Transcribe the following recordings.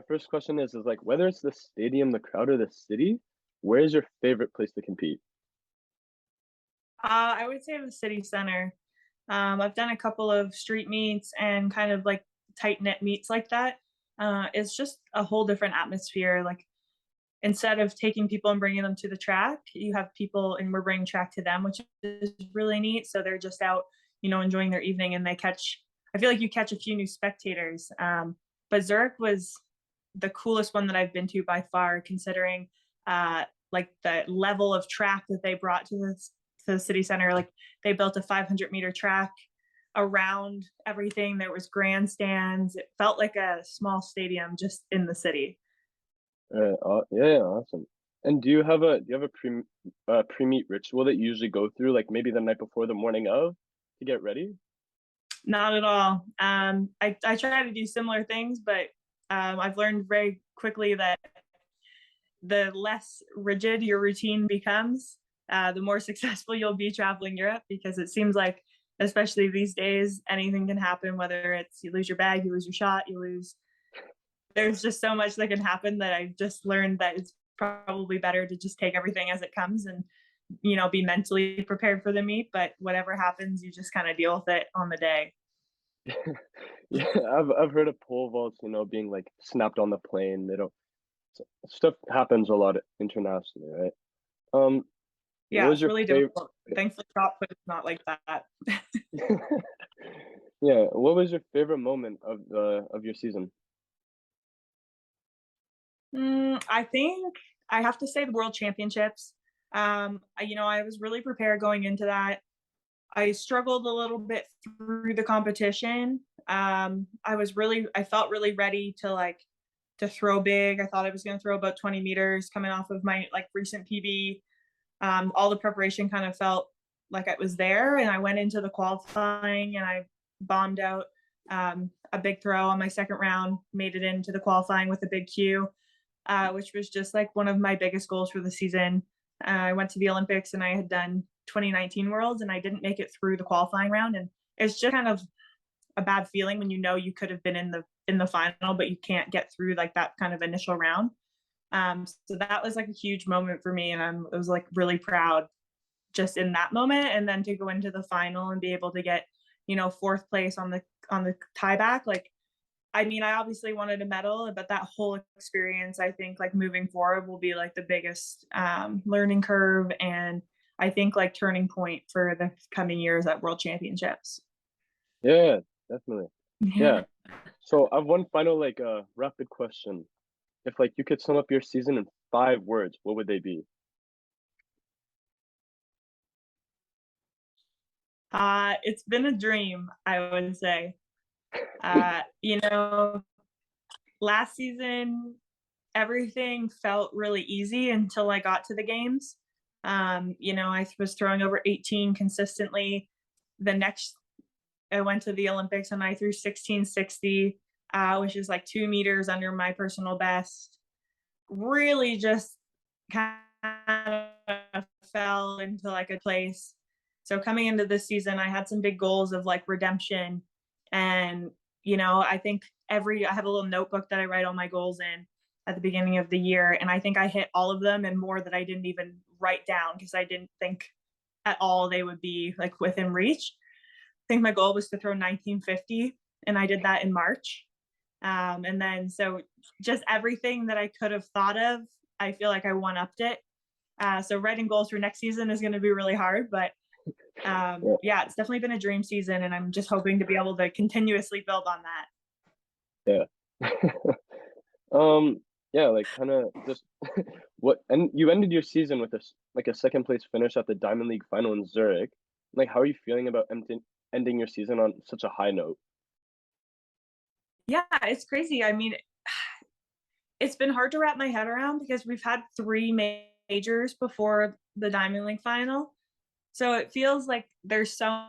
first question is like whether it's the stadium, the crowd, or the city, where is your favorite place to compete? I would say the city center. I've done a couple of street meets and kind of like tight knit meets like that. It's just a whole different atmosphere. Like instead of taking people and bringing them to the track, you have people and we're bringing track to them, which is really neat. So they're just out, enjoying their evening and they catch, I feel like you catch a few new spectators. But Zurich was the coolest one that I've been to by far, considering like the level of track that they brought to the city center. Like they built a 500-meter track around everything. There was grandstands. It felt like a small stadium just in the city. Yeah, yeah, awesome. And do you have a pre-meet ritual that you usually go through, like maybe the night before, the morning of, to get ready? Not at all. I try to do similar things, but I've learned very quickly that the less rigid your routine becomes, the more successful you'll be traveling Europe, because it seems like, especially these days, anything can happen, whether it's you lose your bag, you lose your shot, you lose. There's just so much that can happen that I've just learned that it's probably better to just take everything as it comes and, be mentally prepared for the meet. But whatever happens, you just kind of deal with it on the day. Yeah, I've heard of pole vaults, being like snapped on the plane. They don't stuff happens a lot internationally, right? Um, what Yeah, was it's your really favorite? difficult. Thankfully, shot put is not like that. Yeah, what was your favorite moment of your season? I think I have to say the World Championships. I was really prepared going into that. I struggled a little bit through the competition. I felt really ready to throw big. I thought I was going to throw about 20 meters coming off of my like recent PB. All the preparation kind of felt like it was there, and I went into the qualifying and I bombed out a big throw on my second round, made it into the qualifying with a big Q, which was just like one of my biggest goals for the season. I went to the Olympics and I had done 2019 Worlds and I didn't make it through the qualifying round, and it's just kind of a bad feeling when you could have been in the final but you can't get through like that kind of initial round. So that was like a huge moment for me, and I was like really proud just in that moment, and then to go into the final and be able to get fourth place on the tie back. Like, I mean, I obviously wanted a medal, but that whole experience, I think, like moving forward, will be like the biggest learning curve, and I think like turning point for the coming years at World Championships. Yeah, definitely. Yeah. Yeah. So I've one final like rapid question. If like you could sum up your season in 5 words, what would they be? It's been a dream, I would say. Uh, you know, Last season, everything felt really easy until I got to the games. I was throwing over 18 consistently. The next, I went to the Olympics and I threw 1660, which is like 2 meters under my personal best. Really just kind of fell into like a place. So coming into this season, I had some big goals of like redemption. And, I think I have a little notebook that I write all my goals in at the beginning of the year. And I think I hit all of them and more that I didn't even write down because I didn't think at all they would be like within reach. I think my goal was to throw 1950, and I did that in March. And then so just everything that I could have thought of, I feel like I one upped it. So writing goals for next season is going to be really hard, but Yeah, yeah, it's definitely been a dream season, and I'm just hoping to be able to continuously build on that. yeah. Um, yeah, like kind of just what, and you ended your season with like a second place finish at the Diamond League final in Zurich. Like, how are you feeling about ending your season on such a high note? Yeah, it's crazy. I mean, it's been hard to wrap my head around because we've had three majors before the Diamond League final. So it feels like there's so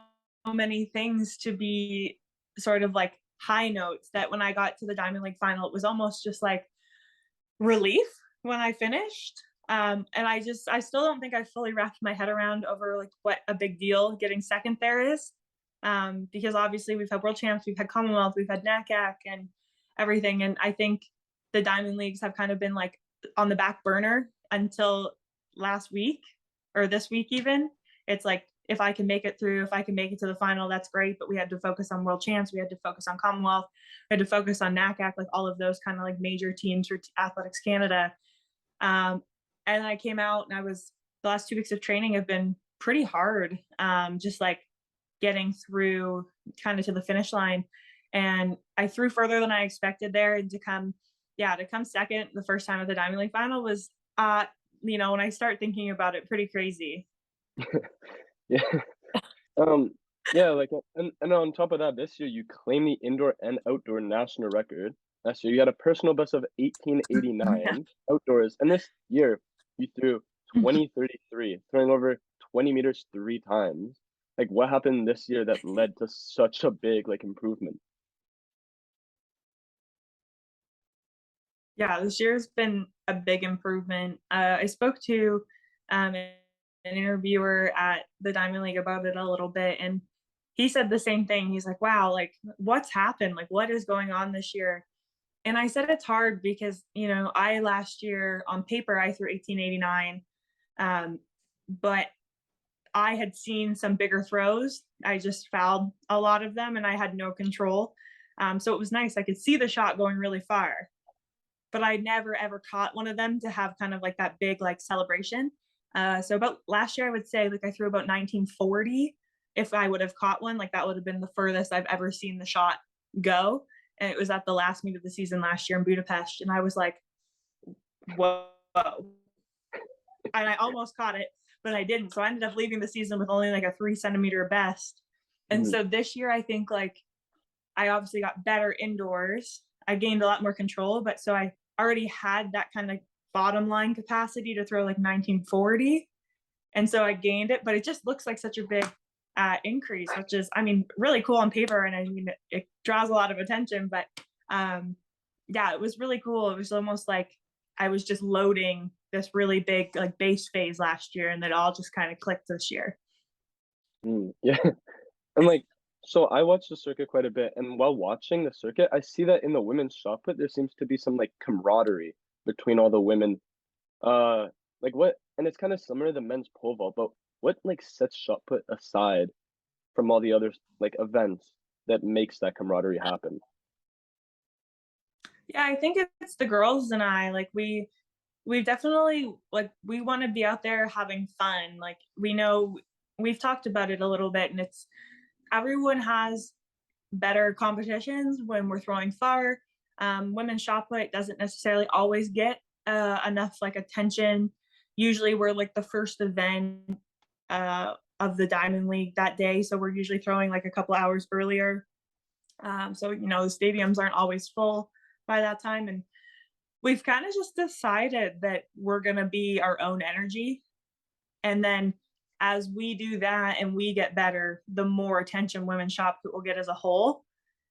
many things to be sort of like high notes that when I got to the Diamond League final, it was almost just like relief when I finished. And I still don't think I fully wrapped my head around over like what a big deal getting second there is. Because obviously we've had world champs, we've had Commonwealth, we've had NACAC and everything. And I think the Diamond Leagues have kind of been like on the back burner until last week or this week even. It's like if I can make it through, if I can make it to the final, that's great. But we had to focus on World Champs, we had to focus on Commonwealth, we had to focus on NACAC, like all of those kind of like major teams for Athletics Canada. And I came out and the last 2 weeks of training have been pretty hard. Just like getting through kind of to the finish line. And I threw further than I expected there, and to come second the first time at the Diamond League final was, when I start thinking about it, pretty crazy. Yeah. Um, yeah, like, and on top of that, this year you claimed the indoor and outdoor national record. Last year you had a personal best of Yeah. 1889 outdoors, and this year you threw 2033, throwing over 20 meters 3 times. Like, what happened this year that led to such a big like improvement? Yeah, this year's been a big improvement. I spoke to an interviewer at the Diamond League about it a little bit, and he said the same thing. He's like, "Wow, like what's happened? Like what is going on this year?" And I said it's hard because I last year on paper I threw 1889, but I had seen some bigger throws. I just fouled a lot of them, and I had no control. So it was nice. I could see the shot going really far, but I never ever caught one of them to have kind of like that big like celebration. So about last year, I would say like I threw about 1940. If I would have caught one, like that would have been the furthest I've ever seen the shot go. And it was at the last meet of the season last year in Budapest, and I was like, whoa. And I almost caught it, but I didn't. So I ended up leaving the season with only like a 3 centimeter best. And Mhm. so this year, I think like I obviously got better indoors. I gained a lot more control, but so I already had that kind of bottom line capacity to throw like 1940. And so I gained it, but it just looks like such a big increase, which is, I mean, really cool on paper. And I mean, it draws a lot of attention, but yeah, it was really cool. It was almost like I was just loading this really big like base phase last year, and it all just kind of clicked this year. Yeah. And like, so I watch the circuit quite a bit, and while watching the circuit, I see that in the women's shot put, there seems to be some like camaraderie between all the women. Uh, like what, and it's kind of similar to the men's pole vault, but what like sets shot put aside from all the other like events that makes that camaraderie happen? Yeah, I think it's the girls and I like we definitely like we want to be out there having fun. Like we know we've talked about it a little bit, and it's everyone has better competitions when we're throwing far. Women's shot put doesn't necessarily always get enough like attention. Usually, we're like the first event of the Diamond League that day, so we're usually throwing like a couple hours earlier. So the stadiums aren't always full by that time, and we've kind of just decided that we're gonna be our own energy, and then as we do that and we get better, the more attention women's shot put will get as a whole.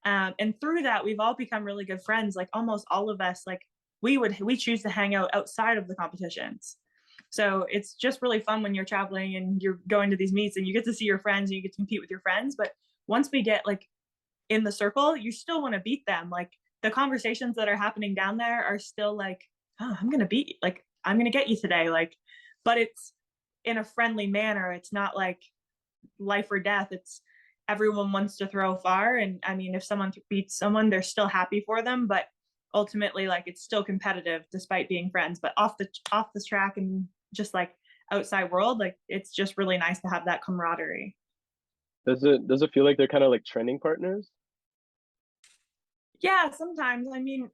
And through that, we've all become really good friends. Like almost all of us, like we choose to hang out outside of the competitions. So it's just really fun when you're traveling and you're going to these meets and you get to see your friends and you get to compete with your friends. But once we get like in the circle, you still want to beat them. Like the conversations that are happening down there are still like, oh, I'm gonna get you today. Like, but it's in a friendly manner. It's not like life or death. It's everyone wants to throw far. And I mean, if someone beats someone, they're still happy for them, but ultimately like it's still competitive despite being friends. But off the track and just like outside world, like it's just really nice to have that camaraderie. Does it feel like they're kind of like training partners? Yeah, sometimes. I mean,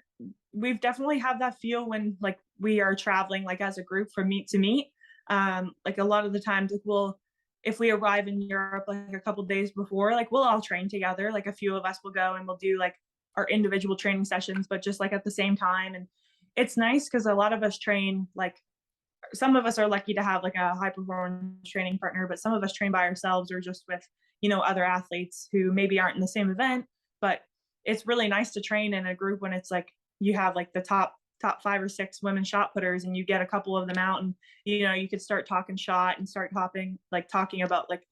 we've definitely had that feel when like we are traveling like as a group from meet to meet. Like a lot of the times like if we arrive in Europe like a couple days before, like we'll all train together. Like a few of us will go and we'll do like our individual training sessions, but just like at the same time. And it's nice because a lot of us train like some of us are lucky to have like a high performance training partner, but some of us train by ourselves or just with, other athletes who maybe aren't in the same event. But it's really nice to train in a group when it's like you have like the top 5 or 6 women shot putters and you get a couple of them out and you could start talking shot and start talking about like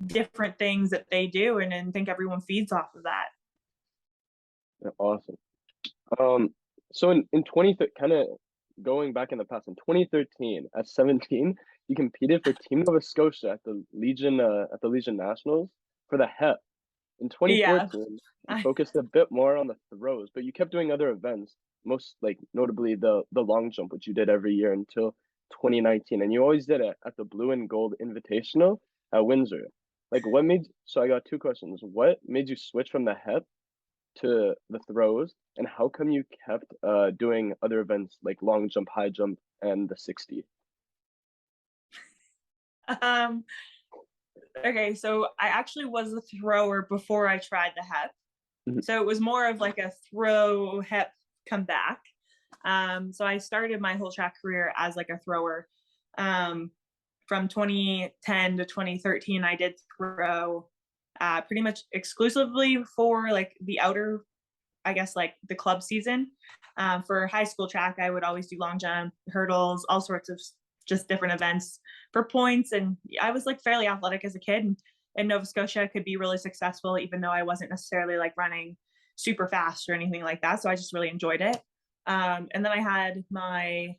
different things that they do and then think everyone feeds off of that. Yeah, awesome. Um, So in 20, kind of going back in the past, in 2013, at 17, you competed for Team Nova Scotia at the Legion Nationals for the HEP. In Yeah. 2014, you focused a bit more on the throws, but you kept doing other events, most like notably the long jump, which you did every year until 2019, and you always did it at the Blue and Gold Invitational at Windsor. Like, what made? So I got two questions. What made you switch from the HEP to the throws, and how come you kept doing other events like long jump, high jump, and the 60? Um, okay, so I actually was a thrower before I tried the HEP. Mhm. So it was more of like a throw HEP come back. So I started my whole track career as like a thrower. Um, from 2010 to 2013, I did throw pretty much exclusively for like the outer, I guess, like the club season. For high school track, I would always do long jump, hurdles, all sorts of just different events for points. And I was like fairly athletic as a kid. And in Nova Scotia, I could be really successful, even though I wasn't necessarily like running super fast or anything like that. So I just really enjoyed it. And then I had my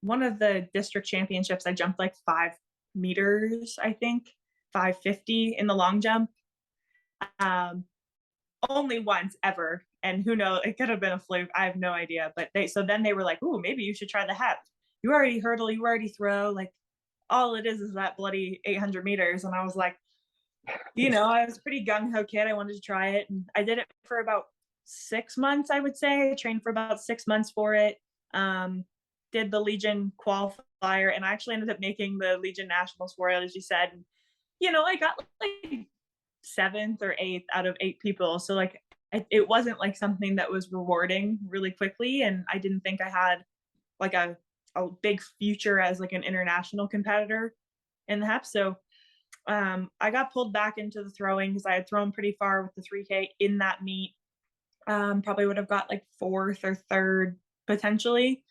one of the district championships. I jumped like 5 meters, I think, 550 in the long jump. Um, only once ever, and who knows, it could have been a fluke, I have no idea. But then they were like, "Ooh, maybe you should try the HEP. You already hurdle, you already throw, like all it is that bloody 800 meters." And I was like, I was a pretty gung-ho kid. I wanted to try it, and I did it for about 6 months, I would say. I trained for about 6 months for it. um did the Legion qualifier, and I actually ended up making the Legion nationals for it, as you said. And, I got like seventh or eighth out of 8 people. So like it wasn't like something that was rewarding really quickly. And I didn't think I had like a big future as like an international competitor in the HEP. So I got pulled back into the throwing because I had thrown pretty far with the 3K in that meet. Probably would have got like fourth or third potentially.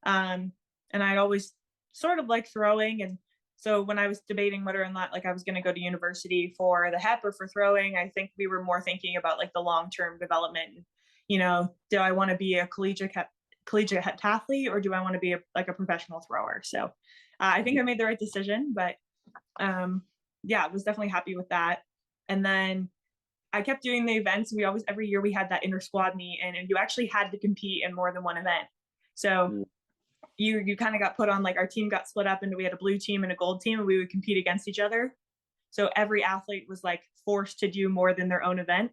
Um, and I'd always sort of like throwing. And so when I was debating whether or not like I was going to go to university for the HEP or for throwing, I think we were more thinking about like the long term development. Do I want to be a collegiate heptathlete, or do I want to be like a professional thrower? So I think I made the right decision. But yeah, I was definitely happy with that. And then I kept doing the events. Every year we had that inter squad meet, and you actually had to compete in more than one event. So Mm. you kind of got put on, like, our team got split up into, we had a blue team and a gold team, and we would compete against each other. So every athlete was like forced to do more than their own event.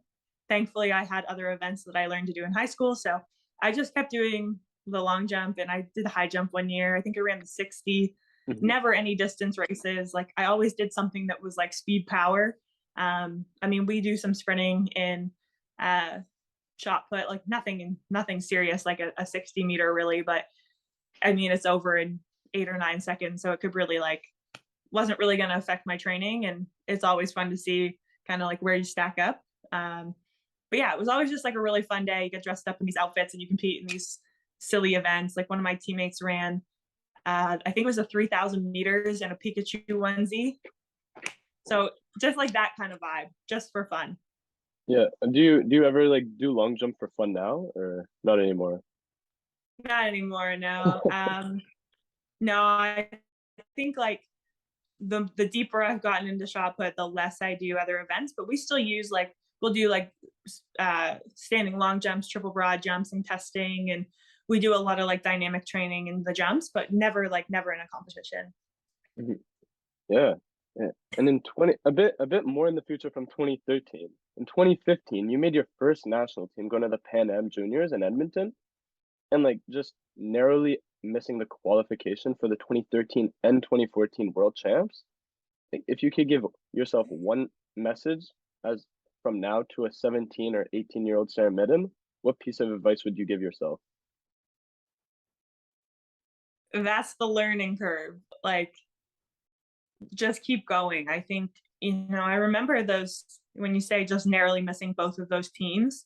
Thankfully, I had other events that I learned to do in high school. So I just kept doing the long jump, and I did the high jump one year. I think I ran the 60, Mhm. never any distance races. Like I always did something that was like speed power. I mean, we do some sprinting in uh, shot put, like nothing serious, like a 60 meter really. But I mean, it's over in 8 or 9 seconds. So it could really like, wasn't really going to affect my training. And it's always fun to see kind of like where you stack up. But yeah, it was always just like a really fun day. You get dressed up in these outfits and you compete in these silly events. Like one of my teammates ran, I think it was a 3,000 meters in a Pikachu onesie. So just like that kind of vibe, just for fun. Yeah. Do you ever like do long jump for fun now or not anymore? Not anymore, no. No, I think like the deeper I've gotten into shot put, the less I do other events. But we still use like, we'll do like standing long jumps, triple broad jumps, and testing, and we do a lot of like dynamic training in the jumps, but never in a competition. Mhm. Yeah. Yeah. And in 20 a bit more in the future from 2013. In 2015, you made your first national team going to the Pan Am Juniors in Edmonton and like just narrowly missing the qualification for the 2013 and 2014 World Champs. Like, if you could give yourself one message as from now to a 17 or 18-year-old Sarah Mitton, what piece of advice would you give yourself? That's the learning curve. Like, just keep going. I think, I remember those, when you say just narrowly missing both of those teams.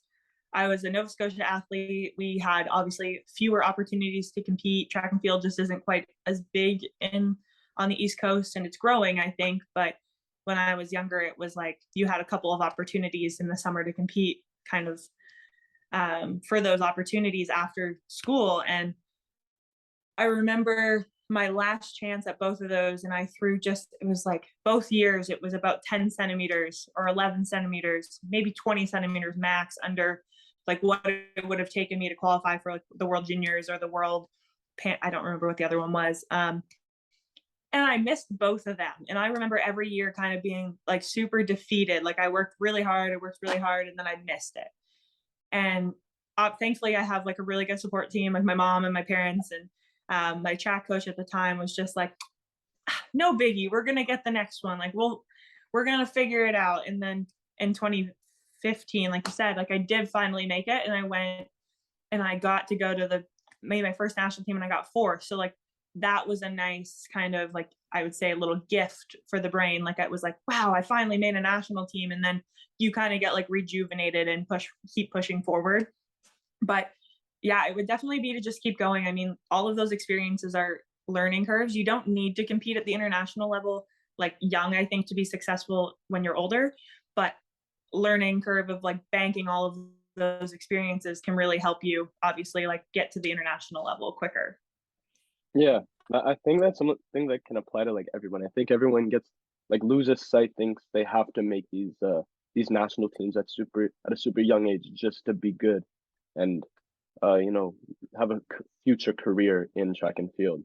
I was a Nova Scotia athlete. We had obviously fewer opportunities to compete. Track and field just isn't quite as big in on the East Coast, and it's growing, I think. But when I was younger, it was like you had a couple of opportunities in the summer to compete, kind of for those opportunities after school. And I remember my last chance at both of those, and I threw just, it was like both years, it was about 10 centimeters or 11 centimeters, maybe 20 centimeters max under like what it would have taken me to qualify for like the World Juniors or the World, I don't remember what the other one was. And I missed both of them. And I remember every year kind of being like super defeated. Like I worked really hard, and then I missed it. And thankfully, I have like a really good support team, like my mom and my parents, and my track coach at the time was just like, no biggie, we're gonna get the next one. Like we're gonna figure it out. And then in 2015, like you said, like I did finally make it, and I went and I got to go to the maybe my first national team, and I got fourth. So like that was a nice kind of like I would say a little gift for the brain. Like I was like, wow, I finally made a national team, and then you kind of get like rejuvenated and keep pushing forward. But yeah, it would definitely be to just keep going. I mean, all of those experiences are learning curves. You don't need to compete at the international level like young, I think, to be successful when you're older, but learning curve of like banking all of those experiences can really help you obviously like get to the international level quicker. Yeah, I think that's something that can apply to like everyone. I think everyone gets like loses sight, thinks they have to make these national teams at a super young age just to be good and you know have a future career in track and field.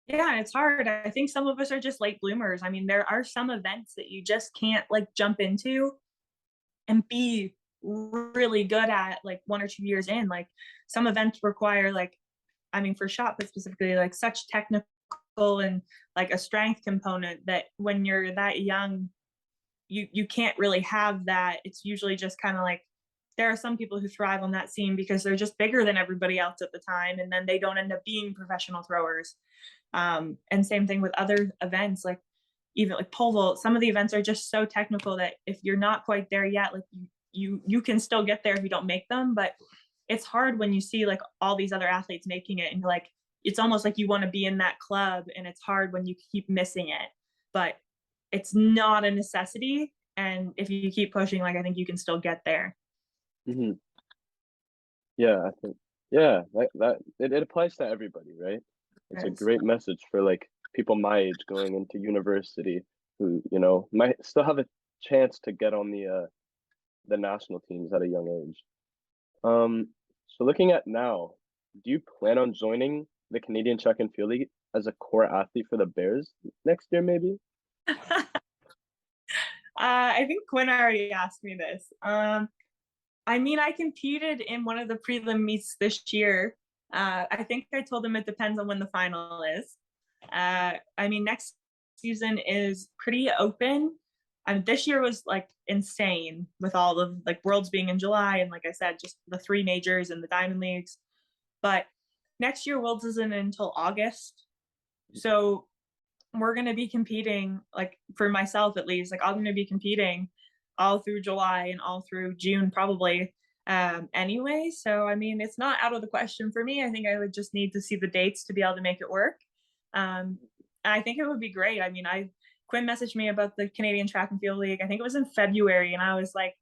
Yeah, it's hard. I think some of us are just late bloomers. I mean, there are some events that you just can't like jump into and be really good at like 1 or 2 years in. Like some events require like, I mean, for shot put specifically, like such technical and like a strength component that when you're that young, you can't really have that. It's usually just kind of like there are some people who thrive on that scene because they're just bigger than everybody else at the time, and then they don't end up being professional throwers. And same thing with other events, like even like pole vault. Some of the events are just so technical that if you're not quite there yet, like you can still get there if you don't make them. But it's hard when you see like all these other athletes making it, and you're like, it's almost like you want to be in that club, and it's hard when you keep missing it. But it's not a necessity, and if you keep pushing, like I think you can still get there. Hmm. Yeah, I think yeah, it applies to everybody, right? It's a Yes. great message for like people my age going into university who, you know, might still have a chance to get on the national teams at a young age. So looking at now, do you plan on joining the Canadian Track and Field League as a core athlete for the Bears next year, maybe? I think Quinn already asked me this. I mean, I competed in one of the prelim meets this year. I think I told him it depends on when the final is. I mean, next season is pretty open. This year was like insane with all of like Worlds being in July, and like I said, just the three majors and the Diamond Leagues. But next year, Worlds isn't until August, so we're going to be competing, like for myself at least, like I'm going to be competing all through July and all through June probably anyway. So, I mean, it's not out of the question for me. I think I would just need to see the dates to be able to make it work. Um, I think it would be great. I mean, Quinn messaged me about the Canadian Track and Field League. I think it was in February. And I was like,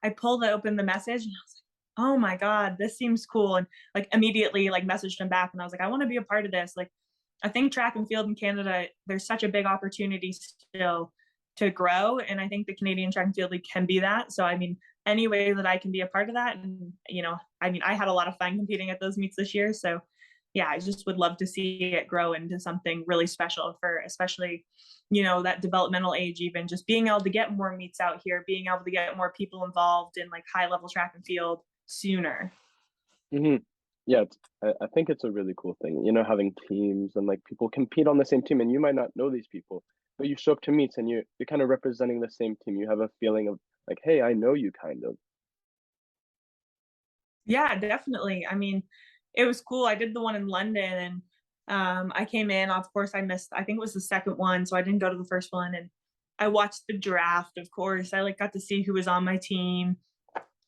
I pulled open the message and I was like, oh my God, this seems cool. And like immediately like messaged him back and I was like, I want to be a part of this. Like, I think track and field in Canada, there's such a big opportunity still to grow. And I think the Canadian Track and Field League can be that. So, I mean, any way that I can be a part of that. And, you know, I mean, I had a lot of fun competing at those meets this year. So, yeah, I just would love to see it grow into something really special for especially, you know, that developmental age, even just being able to get more meets out here, being able to get more people involved in like high level track and field sooner. Hmm. Yeah, I think it's a really cool thing, you know, having teams and like people compete on the same team, and you might not know these people, but you show up to meets and you're kind of representing the same team. You have a feeling of like, hey, I know you kind of. Yeah, definitely. I mean, it was cool. I did the one in London and I came in, of course I missed, I think it was the second one, so I didn't go to the first one, and I watched the draft, of course. I like got to see who was on my team.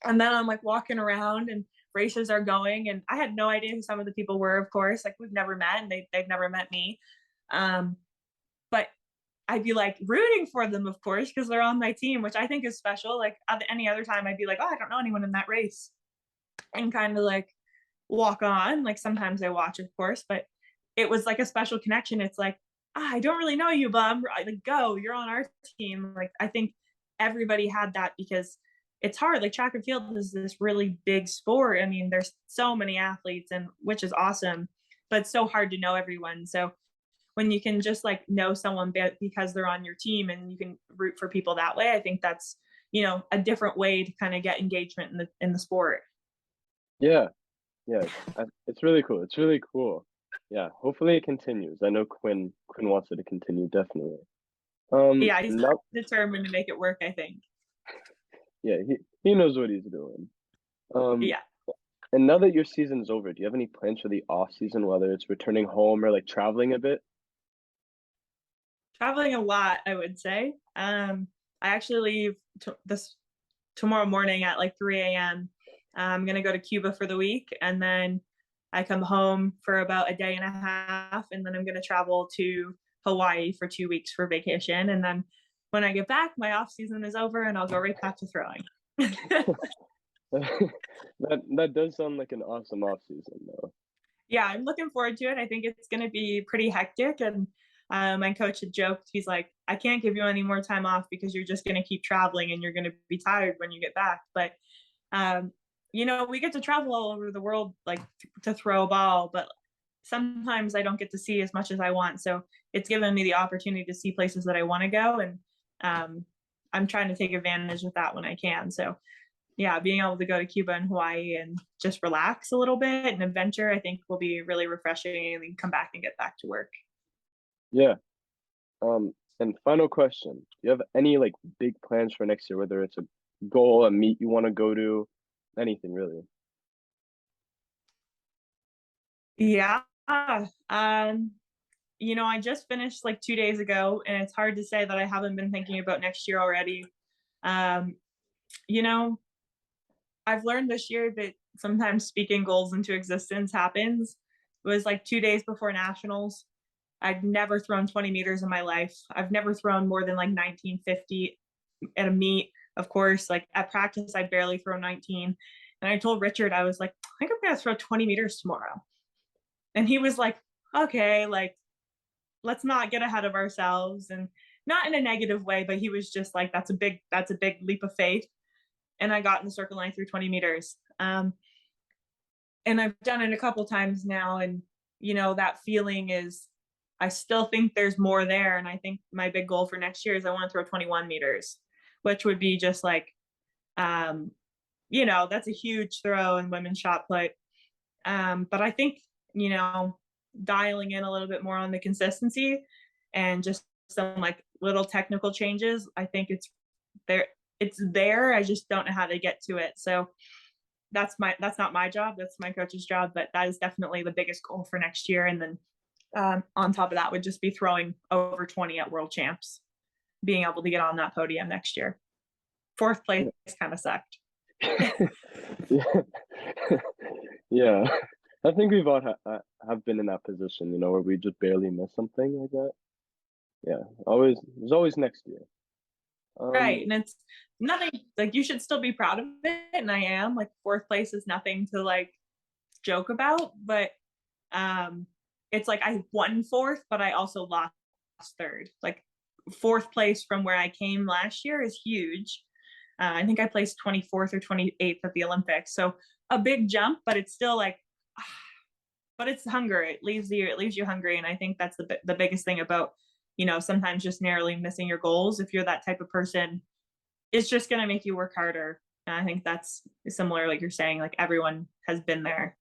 And then I'm like walking around and races are going and I had no idea who some of the people were, of course. Like we've never met and they've never met me. Um, but I'd be like rooting for them, of course, because they're on my team, which I think is special. Like any other time I'd be like, oh, I don't know anyone in that race. and kind of like walk on. Like sometimes I watch, of course, but it was like a special connection. It's like, I don't really know you, but like, go, you're on our team. Like, I think everybody had that because it's hard. Like, track and field is this really big sport. I mean, there's so many athletes, and which is awesome, but it's so hard to know everyone. So when you can just like know someone because they're on your team and you can root for people that way, I think that's, a different way to kind of get engagement in the sport. Yeah, yeah, it's really cool. It's really cool. Yeah, hopefully it continues. I know Quinn wants it to continue, definitely. Yeah, he's Now, determined to make it work, I think. yeah, he knows what he's doing. Um, Yeah. and now that your season's over, do you have any plans for the off season, whether it's returning home or like traveling a bit? Traveling a lot, I would say. I actually leave this tomorrow morning at like 3 a.m. I'm gonna go to Cuba for the week, and then I come home for about a day and a half, and then I'm gonna travel to Hawaii for 2 weeks for vacation, and then when I get back, my off season is over, and I'll go right back to throwing. That does sound like an awesome off season, though. Yeah, I'm looking forward to it. I think it's going to be pretty hectic. And my coach had joked, he's like, I can't give you any more time off because you're just going to keep traveling and you're going to be tired when you get back. But, um, we get to travel all over the world, like to throw a ball, but sometimes I don't get to see as much as I want. So it's given me the opportunity to see places that I want to go. And um, I'm trying to take advantage of that when I can. So yeah, being able to go to Cuba and Hawaii and just relax a little bit and adventure, I think will be really refreshing and then come back and get back to work. Yeah. And final question: do you have any like big plans for next year? Whether it's a goal, a meet you want to go to, anything really? Yeah. I just finished like 2 days ago, and it's hard to say that I haven't been thinking about next year already. Um, you know, I've learned this year that sometimes speaking goals into existence happens. It was like 2 days before nationals. I'd never thrown 20 meters in my life. I've never thrown more than like 1950 at a meet. Of course, like at practice, I barely throw 19. And I told Richard, I was like, I think I'm going to throw 20 meters tomorrow. And he was like, okay, like, let's not get ahead of ourselves. And not in a negative way, but he was just like, that's a big leap of faith. And I got in the circle line through 20 meters. And I've done it a couple times now. And, that feeling is, I still think there's more there. And I think my big goal for next year is I want to throw 21 meters, which would be just like, um, that's a huge throw in women's shot put. But I think, dialing in a little bit more on the consistency and just some like little technical changes, I think there. It's there. I just don't know how to get to it. So that's not my job. That's my coach's job. But that is definitely the biggest goal for next year. And then on top of that would just be throwing over 20 at world champs, being able to get on that podium next year. Fourth place kind of sucked. Yeah. Yeah. I think we've all have been in that position, where we just barely miss something like that. Yeah, there's always next year. Right. Um, And it's nothing like you should still be proud of it. And I am like fourth place is nothing to like joke about, but um it's like I won fourth, but I also lost third. Like fourth place from where I came last year is huge. I think I placed 24th or 28th at the Olympics. So a big jump, but it's still like, but it's hunger. It leaves you hungry. And I think that's the biggest thing about, sometimes just narrowly missing your goals. If you're that type of person, it's just going to make you work harder. And I think that's similar, like you're saying, like everyone has been there.